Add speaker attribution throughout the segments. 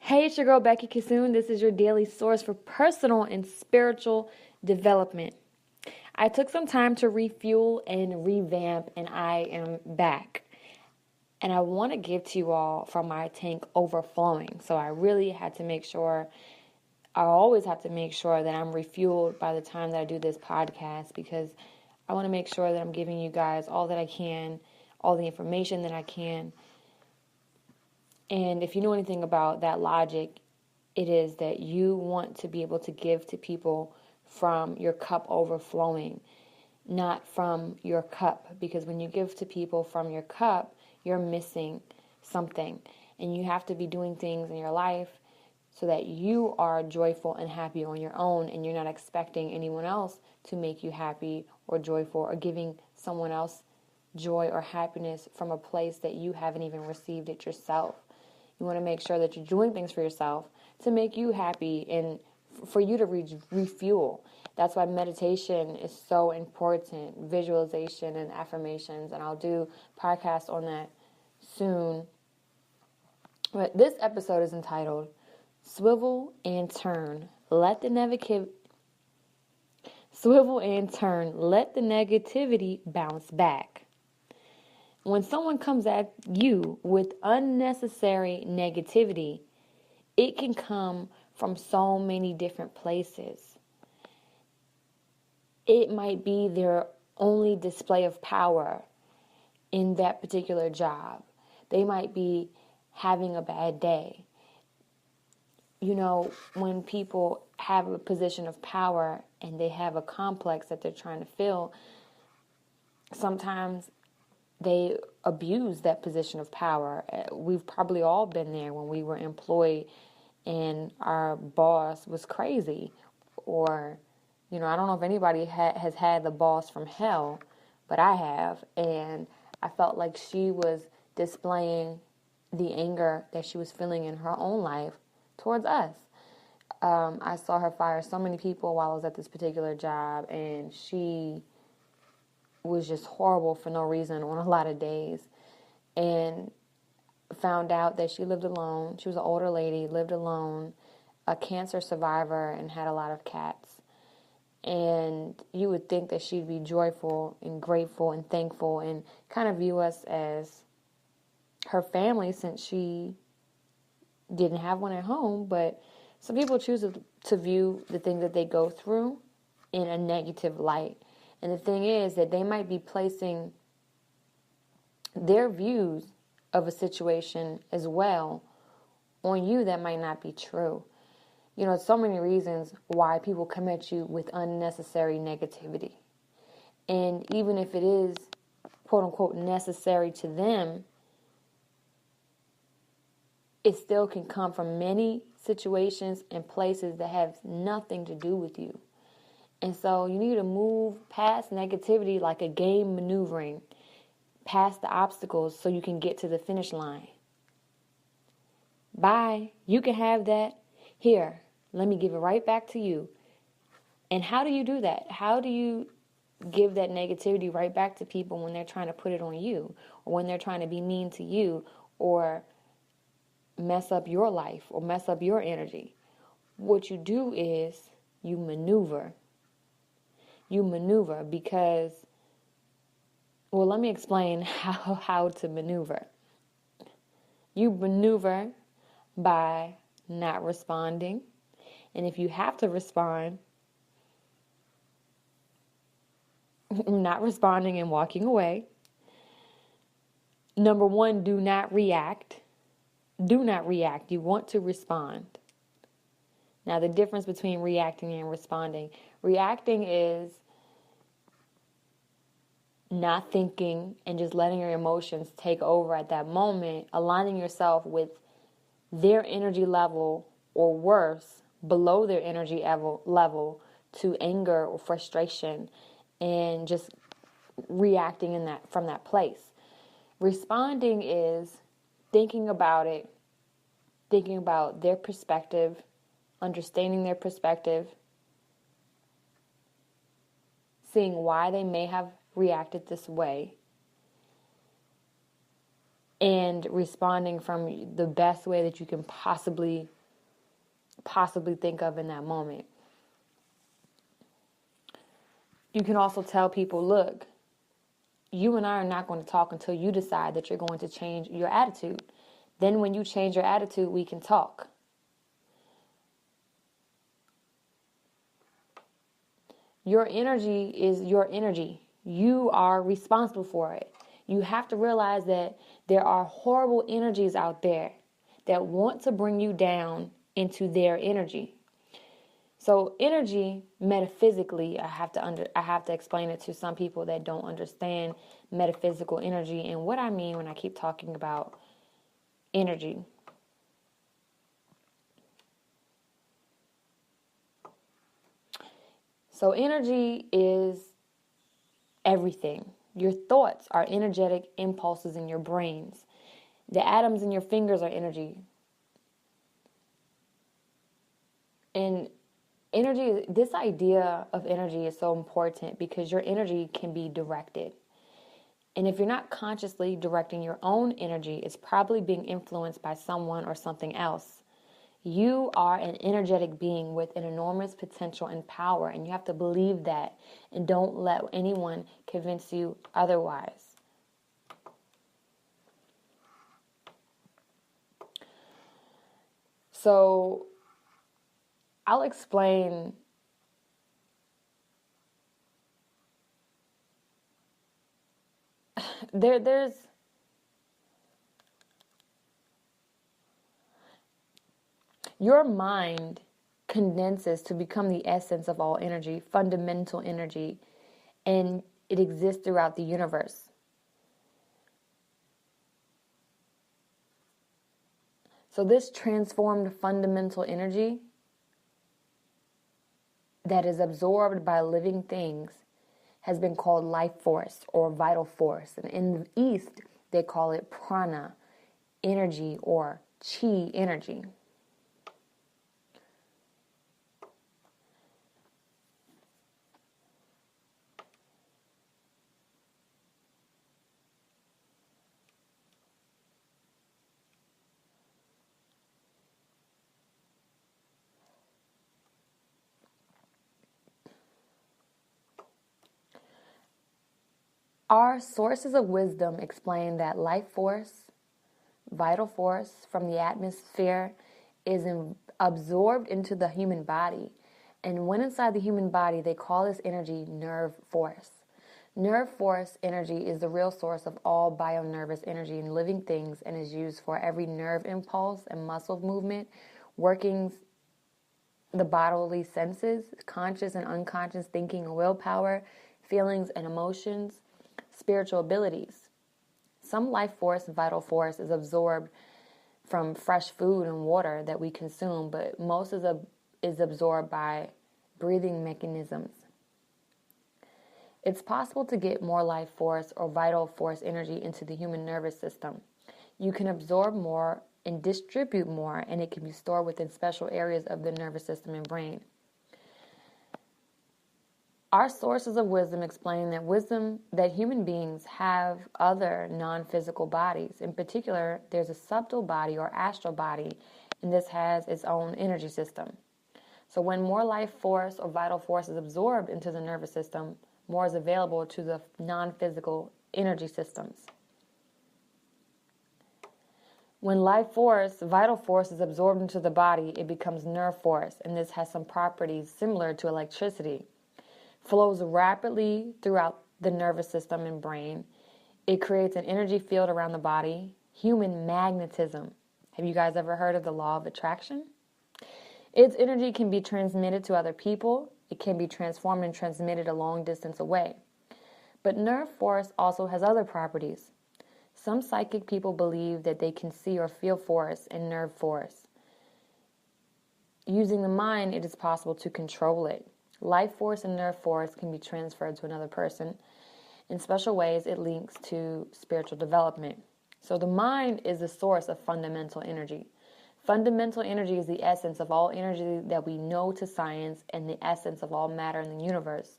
Speaker 1: Hey, it's your girl Becky Kisoon. This is your daily source for personal and spiritual development. I took some time to refuel and revamp, and I am back. And I want to give to you all from my tank overflowing. So I really had to make sure, I always have to make sure that I'm refueled by the time that I do this podcast, because I want to make sure that I'm giving you guys all that I can, all the information that I can. And if you know anything about that logic, it is that you want to be able to give to people from your cup overflowing, not from your cup. Because when you give to people from your cup, you're missing something. And you have to be doing things in your life so that you are joyful and happy on your own, and you're not expecting anyone else to make you happy or joyful, or giving someone else joy or happiness from a place that you haven't even received it yourself. You want to make sure that you're doing things for yourself to make you happy and for you to refuel. That's why meditation is so important, visualization and affirmations, and I'll do podcasts on that soon. But this episode is entitled Swivel and Turn. Let the negativity bounce back. When someone comes at you with unnecessary negativity, it can come from so many different places. It might be their only display of power in that particular job. They might be having a bad day. You know, when people have a position of power and they have a complex that they're trying to fill, sometimes they abuse that position of power. We've probably all been there when we were employed and our boss was crazy. Or, you know, I don't know if anybody has had the boss from hell, but I have. And I felt like she was displaying the anger that she was feeling in her own life towards us. I saw her fire so many people while I was at this particular job, and she was just horrible for no reason on a lot of days. And found out that she lived alone. She was an older lady, lived alone, a cancer survivor, and had a lot of cats. And you would think that she'd be joyful and grateful and thankful and kind of view us as her family, since she didn't have one at home. But some people choose to view the things that they go through in a negative light. And the thing is that they might be placing their views of a situation as well on you that might not be true. You know, so many reasons why people come at you with unnecessary negativity. And even if it is, quote unquote, necessary to them, it still can come from many situations and places that have nothing to do with you. And so you need to move past negativity like a game maneuvering, past the obstacles so you can get to the finish line. Bye. You can have that. Here, let me give it right back to you. And how do you do that? How do you give that negativity right back to people when they're trying to put it on you, or when they're trying to be mean to you, or mess up your life, or mess up your energy? What you do is you maneuver. You maneuver because, well, let me explain how to maneuver. You maneuver by not responding. And if you have to respond, not responding and walking away. Number one, do not react. Do not react. You want to respond. Now, the difference between reacting and responding. Reacting is not thinking and just letting your emotions take over at that moment, aligning yourself with their energy level or worse, below their energy level to anger or frustration, and just reacting in that from that place. Responding is thinking about it, thinking about their perspective, understanding their perspective, seeing why they may have reacted this way, and responding from the best way that you can possibly possibly think of in that moment. You can also tell people, look, you and I are not going to talk until you decide that you're going to change your attitude. Then when you change your attitude, we can talk. Your energy is your energy. You are responsible for it. You have to realize that there are horrible energies out there that want to bring you down into their energy. So energy, metaphysically, I have to explain it to some people that don't understand metaphysical energy and what I mean when I keep talking about energy. So energy is everything. Your thoughts are energetic impulses in your brains. The atoms in your fingers are energy. And energy, this idea of energy is so important because your energy can be directed. And if you're not consciously directing your own energy, it's probably being influenced by someone or something else. You are an energetic being with an enormous potential and power, and you have to believe that, and don't let anyone convince you otherwise. So I'll explain there's your mind condenses to become the essence of all energy, fundamental energy, and it exists throughout the universe. So this transformed fundamental energy that is absorbed by living things has been called life force or vital force. And in the East, they call it prana energy or chi energy. Our sources of wisdom explain that life force, vital force from the atmosphere is absorbed into the human body. And when inside the human body, they call this energy nerve force. Nerve force energy is the real source of all bionervous energy in living things and is used for every nerve impulse and muscle movement, workings, the bodily senses, conscious and unconscious thinking and willpower, feelings and emotions, spiritual abilities. Some life force, vital force, is absorbed from fresh food and water that we consume, but most is absorbed by breathing mechanisms. It's possible to get more life force or vital force energy into the human nervous system. You can absorb more and distribute more, and it can be stored within special areas of the nervous system and brain. Our sources of wisdom explain that human beings have other non-physical bodies. In particular, there's a subtle body or astral body, and this has its own energy system. So when more life force or vital force is absorbed into the nervous system, more is available to the non-physical energy systems. When life force, vital force, is absorbed into the body, it becomes nerve force, and this has some properties similar to electricity. Flows rapidly throughout the nervous system and brain. It creates an energy field around the body. Human magnetism. Have you guys ever heard of the law of attraction? Its energy can be transmitted to other people. It can be transformed and transmitted a long distance away. But nerve force also has other properties. Some psychic people believe that they can see or feel force and nerve force. Using the mind, it is possible to control it. Life force and nerve force can be transferred to another person. In special ways, it links to spiritual development. So the mind is the source of fundamental energy. Fundamental energy is the essence of all energy that we know to science and the essence of all matter in the universe.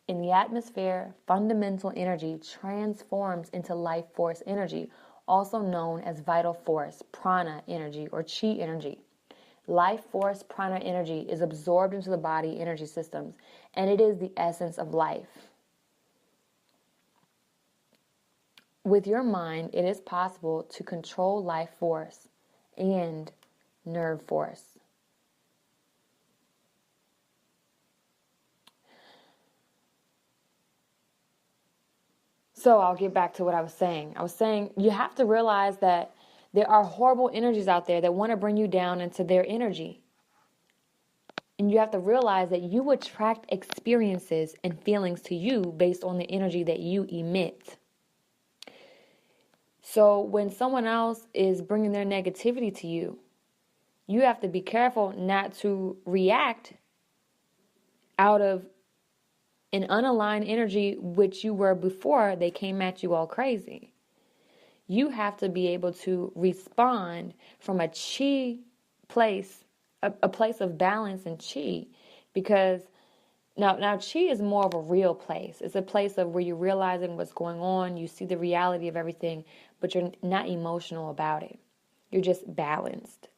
Speaker 1: In the atmosphere, fundamental energy transforms into life force energy, also known as vital force, prana energy, or chi energy. Life force prana energy is absorbed into the body energy systems, and it is the essence of life. With your mind, it is possible to control life force and nerve force. So I'll get back to what I was saying. I was saying you have to realize that there are horrible energies out there that want to bring you down into their energy. And you have to realize that you attract experiences and feelings to you based on the energy that you emit. So when someone else is bringing their negativity to you, you have to be careful not to react out of an unaligned energy which you were before they came at you all crazy. You have to be able to respond from a chi place, a place of balance and chi, because now chi is more of a real place. It's a place of where you're realizing what's going on, you see the reality of everything, but you're not emotional about it. You're just balanced.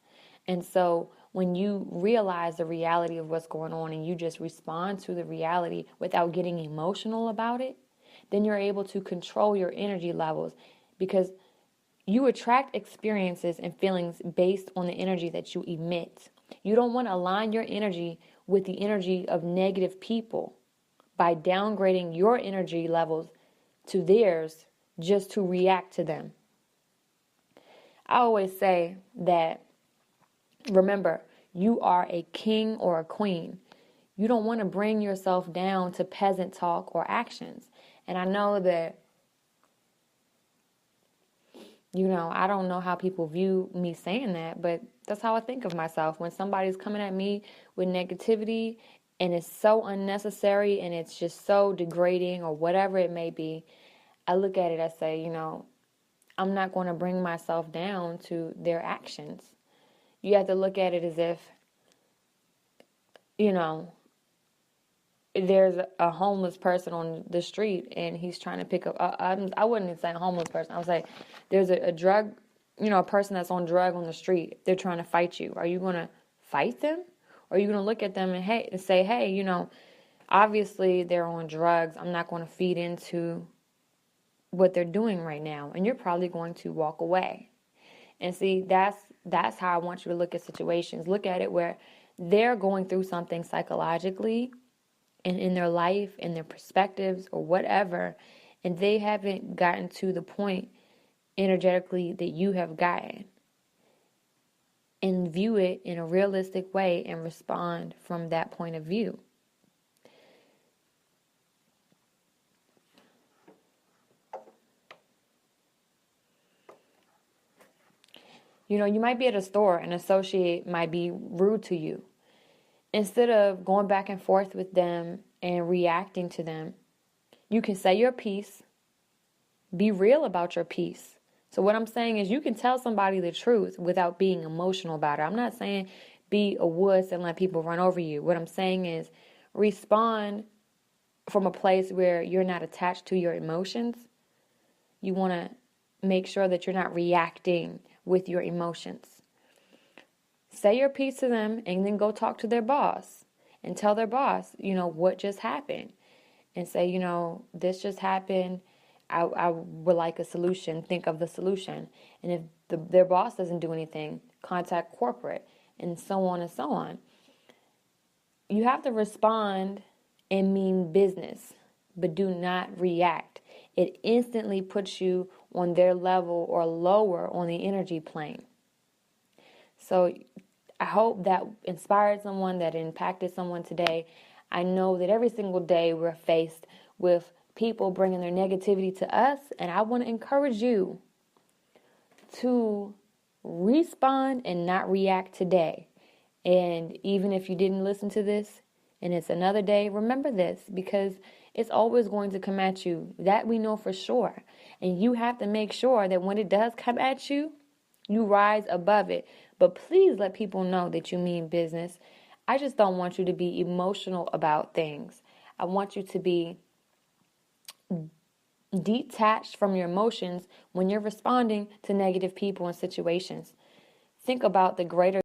Speaker 1: And so when you realize the reality of what's going on and you just respond to the reality without getting emotional about it, then you're able to control your energy levels, because you attract experiences and feelings based on the energy that you emit. You don't want to align your energy with the energy of negative people by downgrading your energy levels to theirs just to react to them. I always say that, remember, you are a king or a queen. You don't want to bring yourself down to peasant talk or actions. And I know that, I don't know how people view me saying that, but that's how I think of myself. When somebody's coming at me with negativity and it's so unnecessary and it's just so degrading or whatever it may be, I look at it, I say, I'm not going to bring myself down to their actions. You have to look at it as if, there's a homeless person on the street and he's trying to pick up, I wouldn't even say a homeless person. I would say there's a drug, a person that's on drug on the street. They're trying to fight you. Are you going to fight them? Or are you going to look at them and say, hey, obviously they're on drugs. I'm not going to feed into what they're doing right now. And you're probably going to walk away. And see, that's how I want you to look at situations. Look at it where they're going through something psychologically and in their life, in their perspectives or whatever, and they haven't gotten to the point energetically that you have gotten. And view it in a realistic way and respond from that point of view. You might be at a store, an associate might be rude to you. Instead of going back and forth with them and reacting to them, you can say your piece, be real about your piece. So what I'm saying is you can tell somebody the truth without being emotional about it. I'm not saying be a wuss and let people run over you. What I'm saying is respond from a place where you're not attached to your emotions. You want to make sure that you're not reacting with your emotions. Say your piece to them and then go talk to their boss and tell their boss, what just happened. And say, this just happened. I would like a solution. Think of the solution. And if their boss doesn't do anything, contact corporate and so on and so on. You have to respond and mean business, but do not react. It instantly puts you on their level or lower on the energy plane. So I hope that inspired someone, that impacted someone today. I know that every single day we're faced with people bringing their negativity to us, and I want to encourage you to respond and not react today. And even if you didn't listen to this and it's another day, remember this, because it's always going to come at you. That we know for sure. And you have to make sure that when it does come at you, you rise above it. But please let people know that you mean business. I just don't want you to be emotional about things. I want you to be detached from your emotions when you're responding to negative people and situations. Think about the greater